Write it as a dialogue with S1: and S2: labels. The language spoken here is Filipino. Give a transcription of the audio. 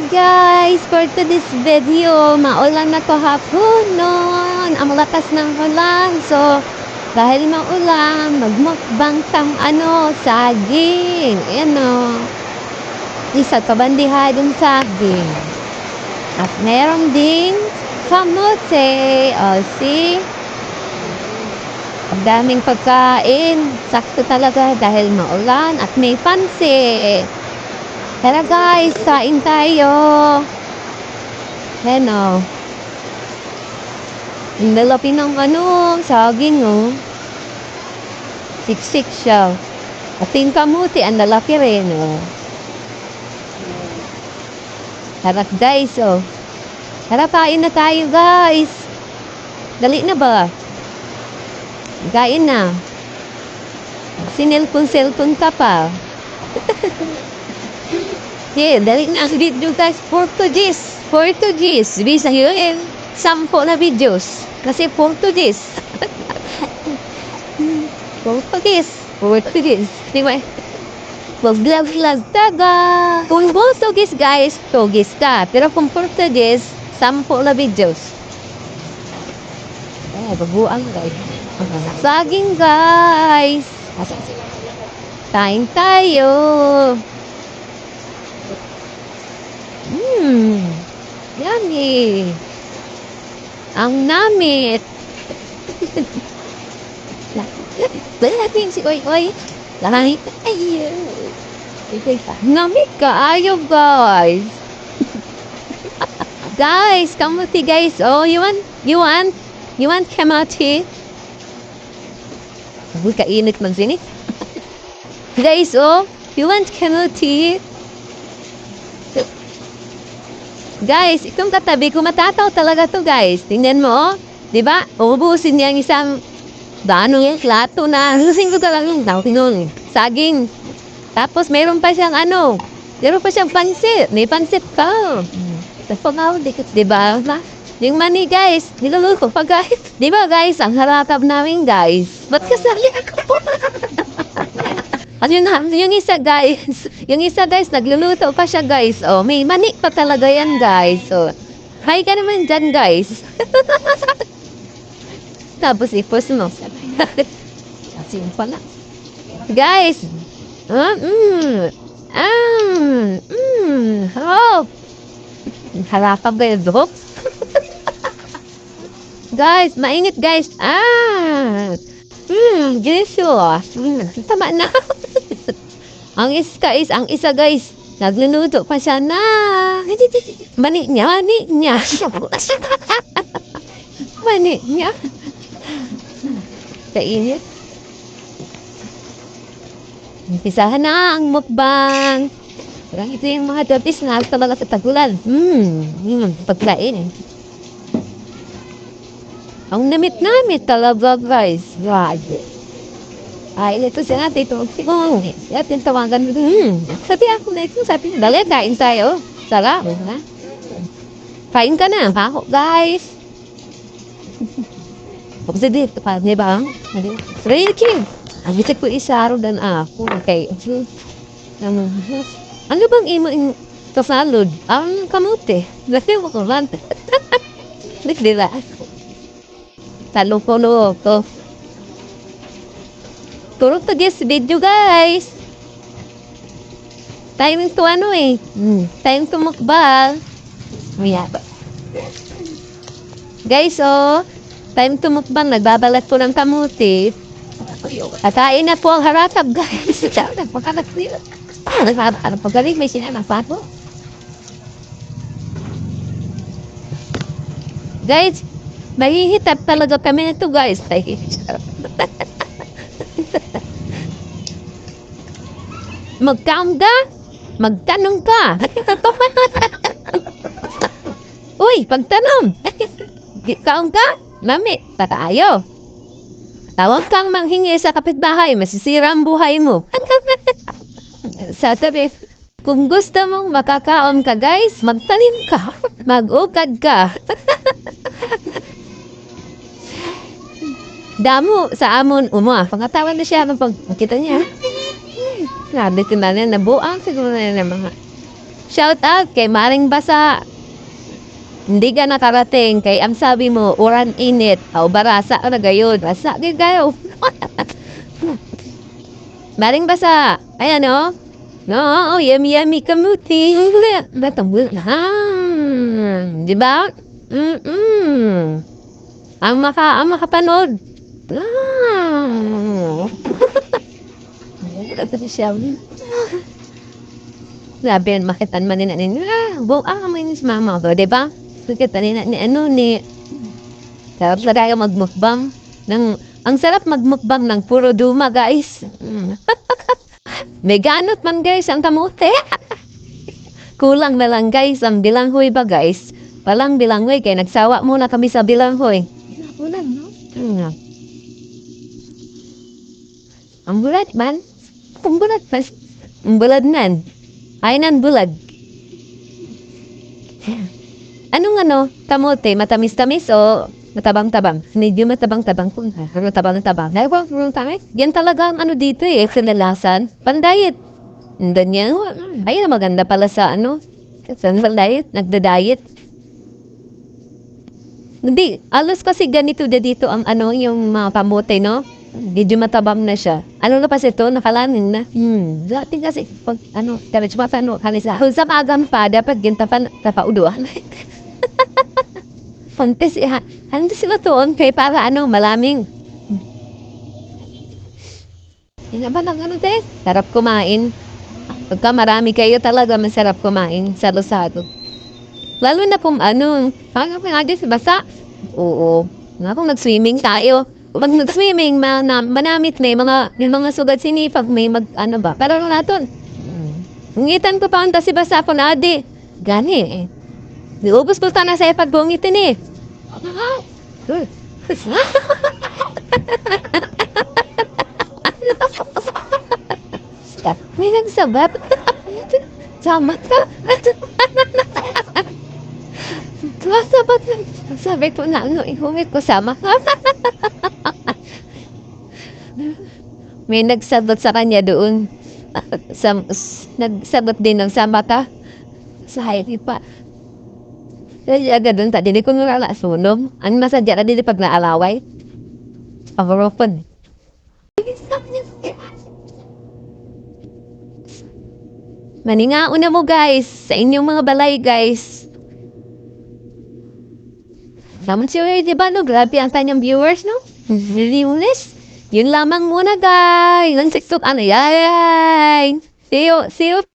S1: guys, for today's video, maulan na kahapon noon. Ang lakas ng ulan. So, dahil maulan, magmukbang tang saging. Ayan o. Isa kabandihay ng saging. At meron ding kamote. O, see? Ang daming pagkain. Sakto talaga dahil maulan at may pansit. Tara guys, kain tayo. Ayan o. Ang lalaki ng saging o. Siksik siya. At yung kamuti, ang lalaki rin o. Tara guys o. Tara kain na tayo guys. Dali na ba? Kain na. Sinilpon-silpon ka pa. Yeah, dali na ang video guys. Portuguese. Bisa yun. 10 na videos. Kasi Portuguese. Portuguese. Diba? Vlog taga. Kung Portuguese guys, Portuguese ka. Pero kung Portuguese, 10 na videos. Baguang guys. Saging guys. Kain tayo. Yummy. Ang namit. Balating si Oy. Langit. Namit ka. Ayaw guys. Guys, kamuti guys. Oh, you want kamuti? Uy, kainit man sini. Guys, oh, you want kamuti? Guys, itong katabi ko matataw talaga to guys. Tingnan mo, oh. Diba? Uubusin niya ang isang plato na. Susin ko talaga yung saging. Tapos meron pa siyang pansit. May pansit pa. Tapos diba? Yung mani guys, niluluto pa guys. Diba guys, ang harakap namin guys. Ba't kasali ako? At yung isa guys, nagluluto pa siya guys. Oh, may mani pa talaga yan guys. So, hi ka naman dyan guys. Tapos ipos mo. Kasi yung pala. Guys. Harapag guys. Guys, mainit guys. Delicious. Tama na. Ang isa guys, nagluluto pa siya na. Mani niya. Mani niya. Kainit. Umpisahan na ang mukbang. Parang ito yung mga tapis na talaga sa tagulan. Pagkain eh. Ang namit talaga guys. God. Ito siya natin ito. Yatin tawagan mo. Sabi ako na ito. Sabi niya, dali, kain tayo. Sarap. Kain ka na. Pako guys. Pagsa dito pa. Diba? Really king. Ang bisag ko isaro dan ako. Okay. Ano bang imo kasalod? Ang kamote. Lasi mo ko lang. Nagdila ako. Talong ko to. Turog to this video guys. Time to time to mukbang. Guys, time to mukbang. Nagbabalat po ng kamuti. At kain na po ang harakap guys. Pagkalig may sinanapat po. Guys, mahihitap talaga kami nito guys. Magtanong ka. Uy, pagtanong. Kaon ka? Mami, tatayo. Tawag kang manghingi sa kapitbahay, masisira ang buhay mo. Sabi, kung gusto mong makakaon ka guys, magtanim ka. Mag-ukad ka. Damo sa amon pangatawan na siya ng pagkita niya. Nabi ko na nabuang siguro na mga Shout out kay Maring Basa. Hindi ka nakarating kay ang sabi mo, uran init. O barasa na gayon. Basa kayo. Maring Basa. Ayan o. No, yummy kamuti. Batambul na. Di ba? Ang makapanood. Sabi, makitan man nila ninyo. May nis mama ko, di ba? Makitan nila ni sarap na tayo magmukbang. Ang sarap magmukbang ng puro duma, guys. May ganot man, guys, ang kamote. Kulang na lang, guys, ang bilanghoy ba, guys? Palang bilanghoy, kaya nagsawa muna kami sa bilanghoy. Kulang, no? Ang bulat man. Ang bulat man. Ang bulad nan. Ay nan bulag. Anong kamote? Matamis-tamis o matabang-tabang? Medyo matabang-tabang po. Matabang-tabang. Yan talaga ang dito sinalasan. Pandayet. Ganyan. Ay, maganda pala sa Sa pandayet. Nagda-diet. Hindi. Alos kasi ganito dito ang yung mga kamote, no? Medyo matabang na siya. Ano na pa ito? Nakalanin na. Dati kasi, pag, karich matano, kanisa. Sa magam pa, dapat gintapan, tapauduan. Pantes, ano sila toon? Kaya para malaming. Yan ba ng te? Sarap kumain. Pagka marami kayo talaga, masarap kumain sa Rosado. Lalo na kung parang pinagis, basta. Oo. Kung nag-swimming tayo. Pag nag-swimming, manamit may mga sugat sinipag, may ba. Pero naton, ngitan ko pa ang si basa ko na adi. Gani Diubos ko na sa ipagbungitin May nagsabat. Samat ka. Sabat na. Sabi ko na ihumit ko sama ka. May nagsabat sa kanya doon. Nagsabat din ng sama ka. Sa hayri pa. Kaya agad doon, hindi ko nalala sunom. Ang nasadya na din pag naalaway. Pag-open. Maningauna mo, guys. Sa inyong mga balay, guys. Naman siya, diba, grabe ang kanyang viewers, no? Liunis. Yun lamang muna, guys. Ang TikTok, yay! See you.